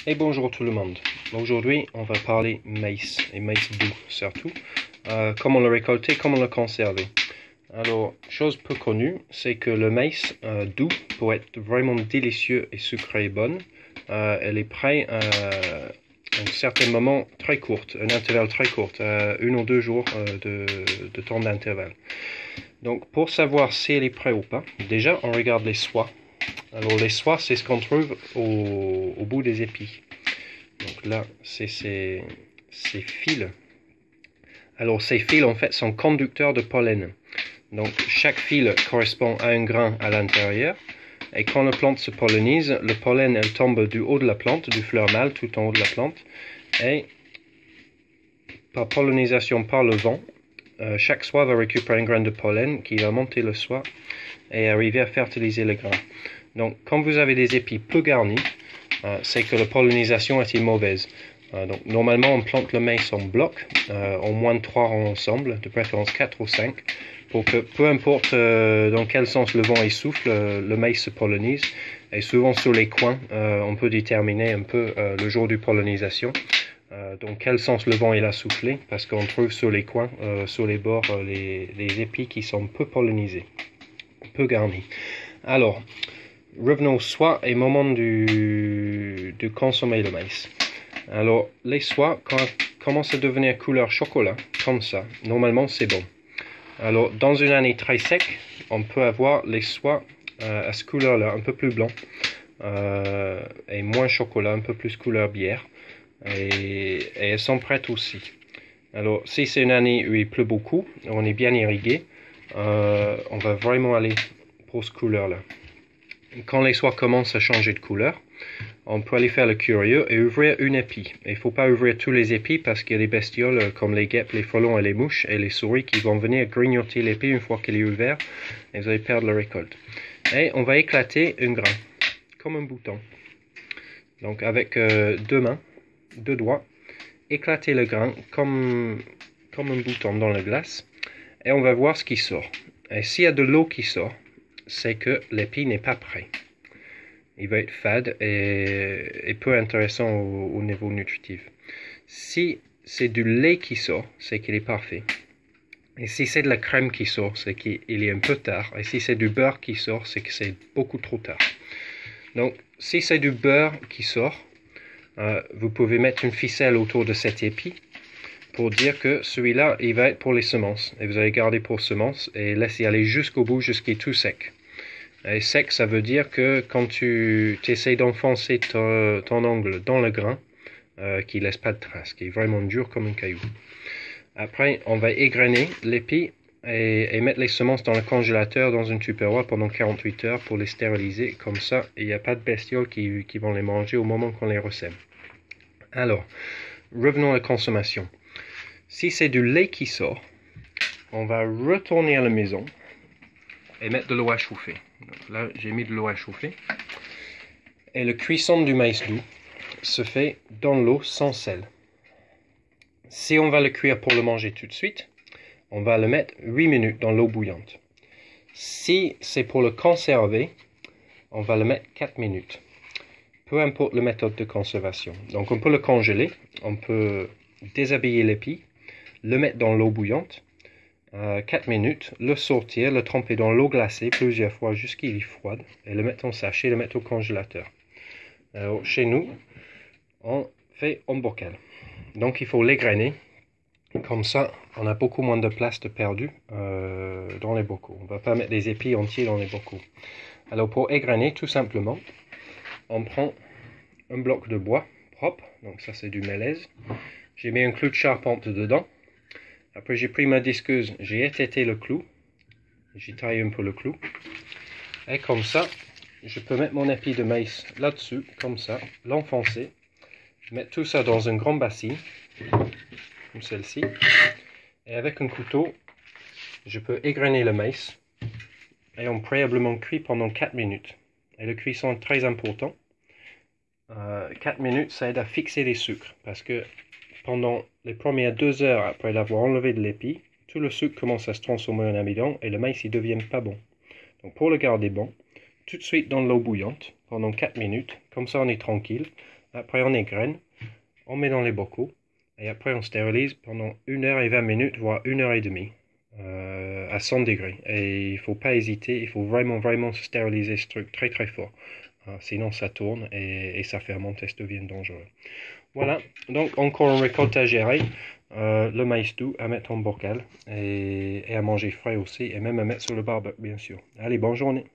Et bonjour tout le monde. Aujourd'hui, on va parler maïs, et maïs doux surtout. Comment le récolter, comment le conserver. Alors, chose peu connue, c'est que le maïs doux, pour être vraiment délicieux et sucré et bon, elle est prête à un certain moment très courte, un intervalle très court, 1 ou 2 jours de temps d'intervalle. Donc, pour savoir si elle est prête ou pas, déjà, on regarde les soies. Alors, les soies, c'est ce qu'on trouve au bout des épis. Donc là, c'est ces fils. Alors, ces fils, en fait, sont conducteurs de pollen. Donc, chaque fil correspond à un grain à l'intérieur. Et quand la plante se pollinise, le pollen, elle tombe du haut de la plante, du fleur mâle, tout en haut de la plante. Et par pollinisation par le vent, chaque soie va récupérer un grain de pollen qui va monter le soie et arriver à fertiliser le grain. Donc, quand vous avez des épis peu garnis, c'est que la pollinisation est mauvaise. Donc, normalement, on plante le maïs en bloc, au moins 3 rangs ensemble, de préférence 4 ou 5, pour que peu importe dans quel sens le vent souffle, le maïs se pollinise. Et souvent sur les coins, on peut déterminer un peu le jour de pollinisation. Dans quel sens le vent a soufflé, parce qu'on trouve sur les coins, sur les bords, les épis qui sont peu pollinisés, peu garnis. Alors, revenons au soie et moment de consommer le maïs. Alors, les soies, quand elles commencent à devenir couleur chocolat, comme ça, normalement c'est bon. Alors, dans une année très sec, on peut avoir les soies à ce couleur-là, un peu plus blanc, et moins chocolat, un peu plus couleur bière, et elles sont prêtes aussi. Alors, si c'est une année où il pleut beaucoup, on est bien irrigué, on va vraiment aller pour ce couleur-là. Quand les soies commencent à changer de couleur, on peut aller faire le curieux et ouvrir une épi. Il ne faut pas ouvrir tous les épis parce qu'il y a des bestioles comme les guêpes, les frelons et les mouches et les souris qui vont venir grignoter l'épi une fois qu'elle est ouverte et vous allez perdre la récolte. Et on va éclater un grain, comme un bouton. Donc avec 2 mains, 2 doigts, éclater le grain comme un bouton dans la glace et on va voir ce qui sort. Et s'il y a de l'eau qui sort, c'est que l'épi n'est pas prêt. Il va être fade et peu intéressant au niveau nutritif. Si c'est du lait qui sort, c'est qu'il est parfait. Et si c'est de la crème qui sort, c'est qu'il est un peu tard. Et si c'est du beurre qui sort, c'est que c'est beaucoup trop tard. Donc, si c'est du beurre qui sort, vous pouvez mettre une ficelle autour de cet épi pour dire que celui-là, il va être pour les semences. Et vous allez garder pour semences et laisser aller jusqu'au bout, jusqu'il est tout sec. Et sec, ça veut dire que quand tu essaies d'enfoncer ton ongle dans le grain, qu'il ne laisse pas de traces, qui est vraiment dur comme un caillou. Après, on va égrener l'épi et mettre les semences dans le congélateur dans une tupperware pendant 48 heures pour les stériliser. Comme ça, il n'y a pas de bestioles qui vont les manger au moment qu'on les ressème. Alors, revenons à la consommation. Si c'est du lait qui sort, on va retourner à la maison et mettre de l'eau à chauffer. Donc là, j'ai mis de l'eau à chauffer. Et la cuisson du maïs doux se fait dans l'eau sans sel. Si on va le cuire pour le manger tout de suite, on va le mettre 8 minutes dans l'eau bouillante. Si c'est pour le conserver, on va le mettre 4 minutes. Peu importe la méthode de conservation. Donc on peut le congeler, on peut déshabiller l'épi, le mettre dans l'eau bouillante, 4 minutes, le sortir, le tremper dans l'eau glacée plusieurs fois jusqu'à ce qu'il est froid, et le mettre en sachet, le mettre au congélateur. Alors, chez nous, on fait en bocal. Donc il faut l'égrener, comme ça on a beaucoup moins de place de perdu dans les bocaux. On ne va pas mettre des épis entiers dans les bocaux. Alors pour égrener, tout simplement, on prend un bloc de bois propre, donc ça c'est du mélèze. J'ai mis un clou de charpente dedans. Après j'ai pris ma disqueuse, j'ai étêté le clou, j'ai taillé un peu le clou, et comme ça, je peux mettre mon épi de maïs là-dessus, comme ça, l'enfoncer, mettre tout ça dans une grande bassine, comme celle-ci, et avec un couteau, je peux égrener le maïs, et on préalablement cuit pendant 4 minutes. Et la cuisson est très important. 4 minutes, ça aide à fixer les sucres, parce que pendant les premières 2 heures après l'avoir enlevé de l'épi, tout le sucre commence à se transformer en amidon et le maïs ne devient pas bon. Donc pour le garder bon, tout de suite dans l'eau bouillante pendant 4 minutes, comme ça on est tranquille. Après on égrène, on met dans les bocaux, et après on stérilise pendant 1h20, voire 1h30, à 100 degrés. Et il ne faut pas hésiter, il faut vraiment stériliser ce truc très fort. Sinon ça tourne et ça fermente et ça devient dangereux. Voilà, donc encore une récolte à gérer. Le maïs doux à mettre en bocal et à manger frais aussi, et même à mettre sur le barbecue bien sûr. Allez, bonne journée.